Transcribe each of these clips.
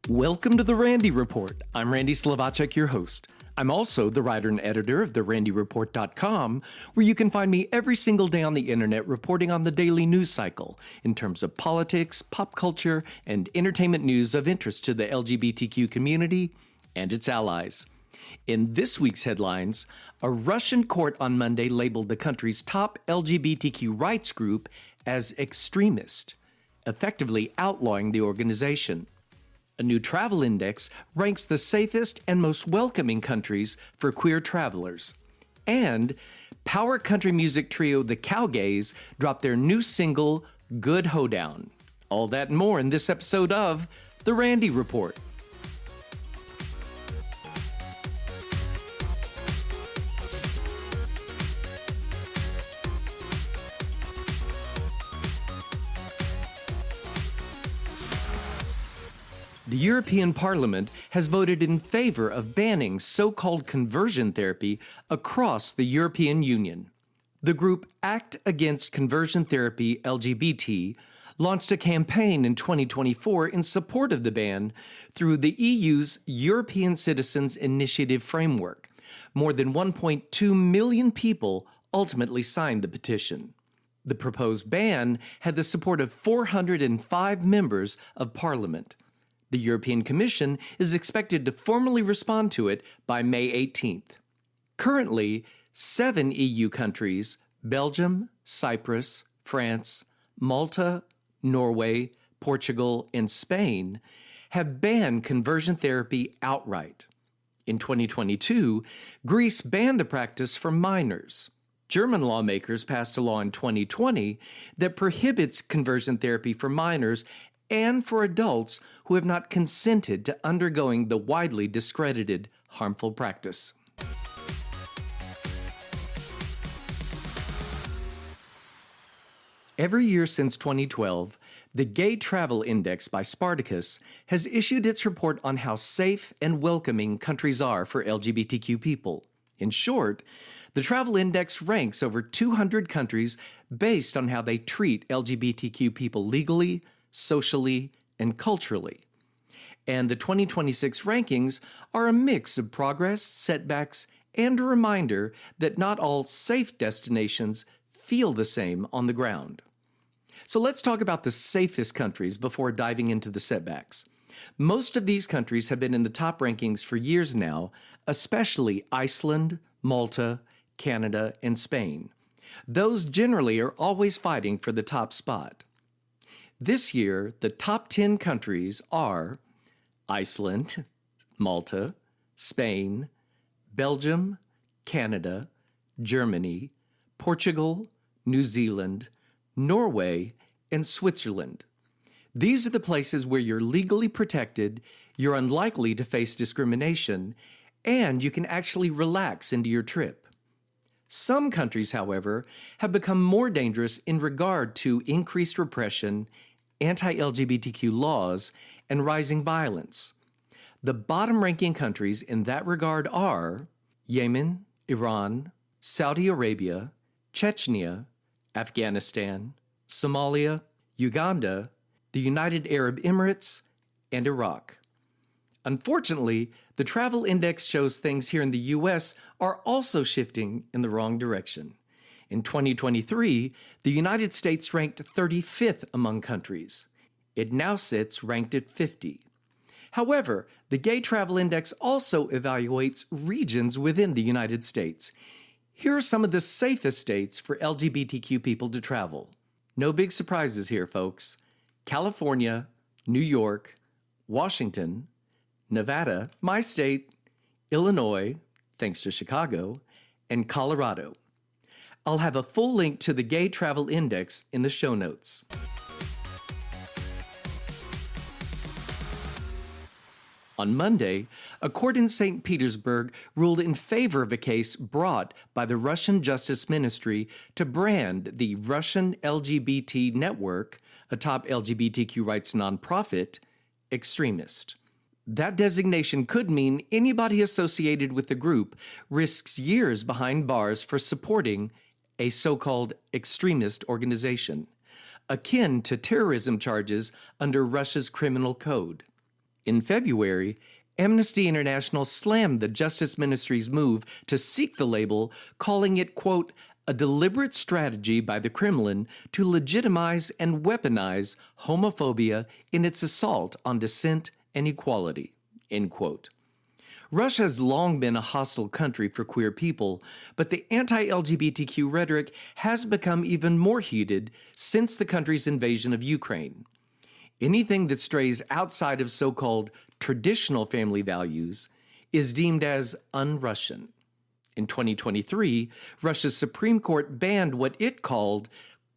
Welcome to the Randy Report. I'm Randy Slavacek, your host. I'm also the writer and editor of therandyreport.com, where you can find me every single day on the internet reporting on the daily news cycle in terms of politics, pop culture, and entertainment news of interest to the LGBTQ community and its allies. In this week's headlines, a Russian court on Monday labeled the country's top LGBTQ rights group as extremist, effectively outlawing the organization. A new travel index ranks the safest and most welcoming countries for queer travelers. And power country music trio the Cowgays dropped their new single, Good Hoedown. All that and more in this episode of The Randy Report. The European Parliament has voted in favor of banning so-called conversion therapy across the European Union. The group Act Against Conversion Therapy LGBT launched a campaign in 2024 in support of the ban through the EU's European Citizens Initiative framework. More than 1.2 million people ultimately signed the petition. The proposed ban had the support of 405 members of Parliament. The European Commission is expected to formally respond to it by May 18th. Currently, 7 EU countries, Belgium, Cyprus, France, Malta, Norway, Portugal, and Spain, have banned conversion therapy outright. In 2022, Greece banned the practice for minors. German lawmakers passed a law in 2020 that prohibits conversion therapy for minors and for adults who have not consented to undergoing the widely discredited harmful practice. Every year since 2012, the Gay Travel Index by Spartacus has issued its report on how safe and welcoming countries are for LGBTQ people. In short, the Travel Index ranks over 200 countries based on how they treat LGBTQ people legally, socially, and culturally. And the 2026 rankings are a mix of progress, setbacks, and a reminder that not all safe destinations feel the same on the ground. So let's talk about the safest countries before diving into the setbacks. Most of these countries have been in the top rankings for years now, especially Iceland, Malta, Canada, and Spain. Those generally are always fighting for the top spot. This year, the top 10 countries are Iceland, Malta, Spain, Belgium, Canada, Germany, Portugal, New Zealand, Norway, and Switzerland. These are the places where you're legally protected, you're unlikely to face discrimination, and you can actually relax into your trip. Some countries, however, have become more dangerous in regard to increased repression, anti-LGBTQ laws, and rising violence. The bottom-ranking countries in that regard are Yemen, Iran, Saudi Arabia, Chechnya, Afghanistan, Somalia, Uganda, the United Arab Emirates, and Iraq. Unfortunately, the travel index shows things here in the U.S. are also shifting in the wrong direction. In 2023, the United States ranked 35th among countries. It now sits ranked at 50. However, the Gay Travel Index also evaluates regions within the United States. Here are some of the safest states for LGBTQ people to travel. No big surprises here, folks. California, New York, Washington, Nevada, my state, Illinois, thanks to Chicago, and Colorado. I'll have a full link to the Gay Travel Index in the show notes. On Monday, a court in St. Petersburg ruled in favor of a case brought by the Russian Justice Ministry to brand the Russian LGBT Network, a top LGBTQ rights nonprofit, extremist. That designation could mean anybody associated with the group risks years behind bars for supporting a so-called extremist organization, akin to terrorism charges under Russia's criminal code. In February, Amnesty International slammed the Justice Ministry's move to seek the label, calling it, quote, a deliberate strategy by the Kremlin to legitimize and weaponize homophobia in its assault on dissent and equality, end quote. Russia has long been a hostile country for queer people, but the anti-LGBTQ rhetoric has become even more heated since the country's invasion of Ukraine. Anything that strays outside of so-called traditional family values is deemed as un-Russian. In 2023, Russia's Supreme Court banned what it called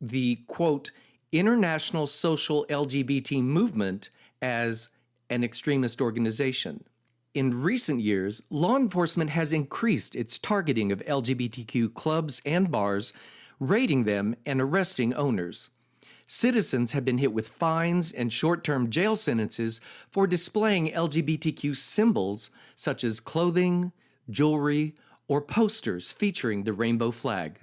the, quote, international social LGBT movement as an extremist organization. In recent years, law enforcement has increased its targeting of LGBTQ clubs and bars, raiding them and arresting owners. Citizens have been hit with fines and short-term jail sentences for displaying LGBTQ symbols such as clothing, jewelry, or posters featuring the rainbow flag.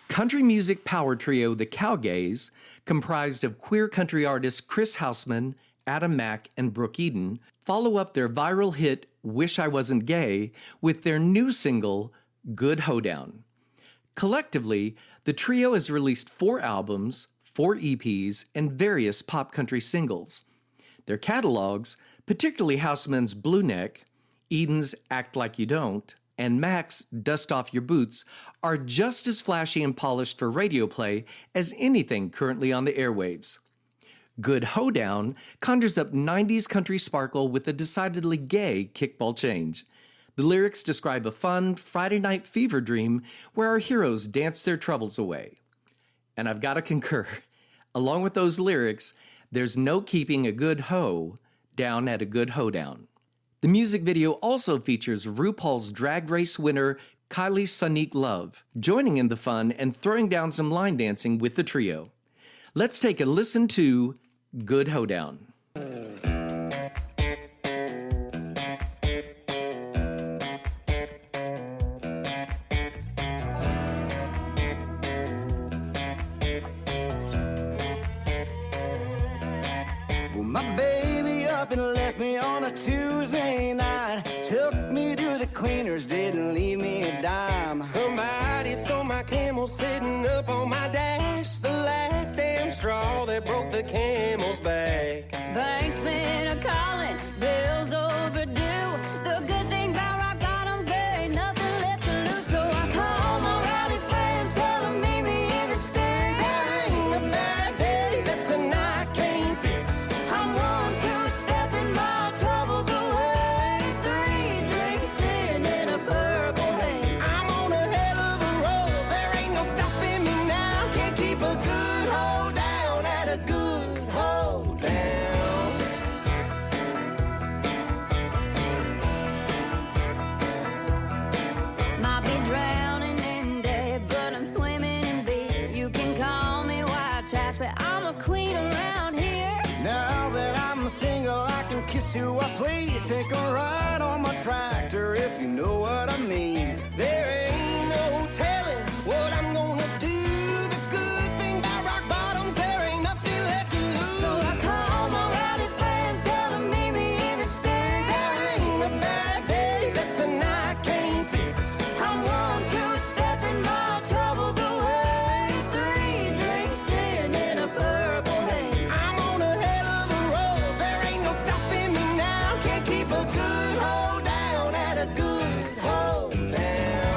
Country music power trio the Cowgays, comprised of queer country artists Chris Houseman, Adam Mack, and Brooke Eden, follow up their viral hit Wish I Wasn't Gay with their new single, Good Hoedown. Collectively, the trio has released 4 albums, 4 EPs, and various pop country singles. Their catalogs, particularly Houseman's Blue Neck, Eden's Act Like You Don't, and Mack's Dust Off Your Boots, are just as flashy and polished for radio play as anything currently on the airwaves. Good Hoedown conjures up 90s country sparkle with a decidedly gay kickball change. The lyrics describe a fun Friday night fever dream where our heroes dance their troubles away. And I've got to concur, along with those lyrics, there's no keeping a good hoe down at a good hoedown. The music video also features RuPaul's Drag Race winner Kylie Sonique Love, joining in the fun and throwing down some line dancing with the trio. Let's take a listen to Good Hoedown. My baby up and left me on a Tuesday night. Took me to the cleaners, didn't leave me a dime. Somebody stole my Camel sitting up on my dash. The last damn straw that broke the camel's back. Bank's been a-calling, bills overdue. The good thing about rock bottoms, there ain't nothing left to lose. So I call my rowdy friends, tell them meet me in the stands. There ain't a bad day that tonight can't fix. I'm 1, 2, stepping my troubles away. 3 drinks in a purple haze. I'm on a hell of a roll, there ain't no stopping me now. Can't keep a good hold down at a good hold down. Might be drowning in debt, but I'm swimming in beer. You can call me white trash, but I'm a queen around here. Now that I'm single, I can kiss you I please. Take a ride on my tractor if you know what I mean. There ain't no telling what I'm gonna do. The good thing about rock bottoms, there ain't nothing left to lose. So I call my rowdy friends, tell them meet me in the stands. There ain't a bad day that tonight can't fix. I'm 1, 2, stepping my troubles away. 3 drinks in a purple haze. I'm on a hell of a roll, there ain't no stopping me now. Can't keep a good hold down at a good hold down.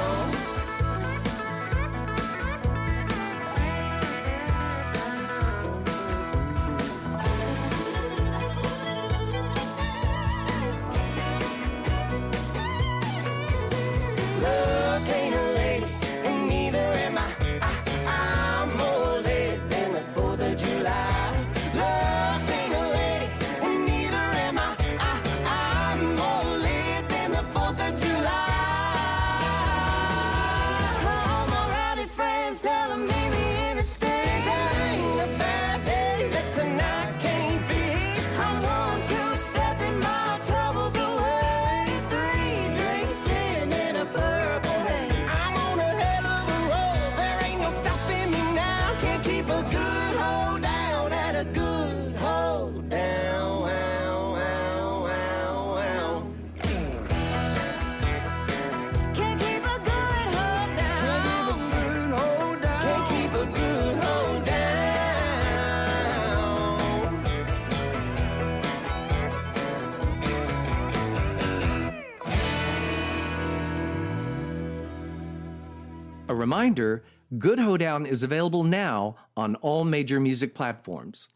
A reminder, Good Hoedown is available now on all major music platforms.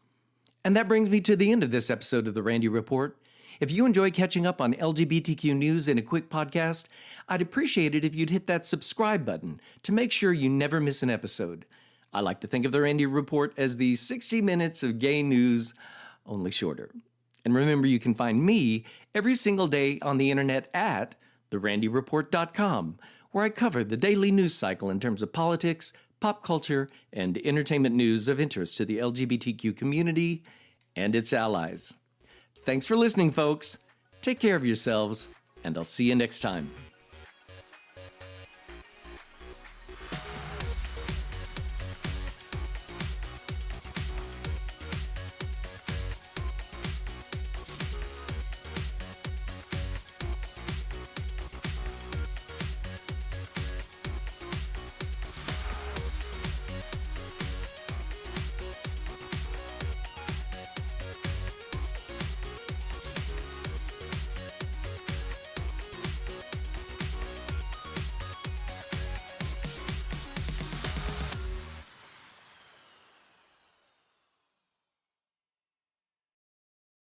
And that brings me to the end of this episode of The Randy Report. If you enjoy catching up on LGBTQ news in a quick podcast, I'd appreciate it if you'd hit that subscribe button to make sure you never miss an episode. I like to think of The Randy Report as the 60 minutes of gay news, only shorter. And remember, you can find me every single day on the internet at therandyreport.com, where I cover the daily news cycle in terms of politics, pop culture, and entertainment news of interest to the LGBTQ community and its allies. Thanks for listening, folks. Take care of yourselves, and I'll see you next time.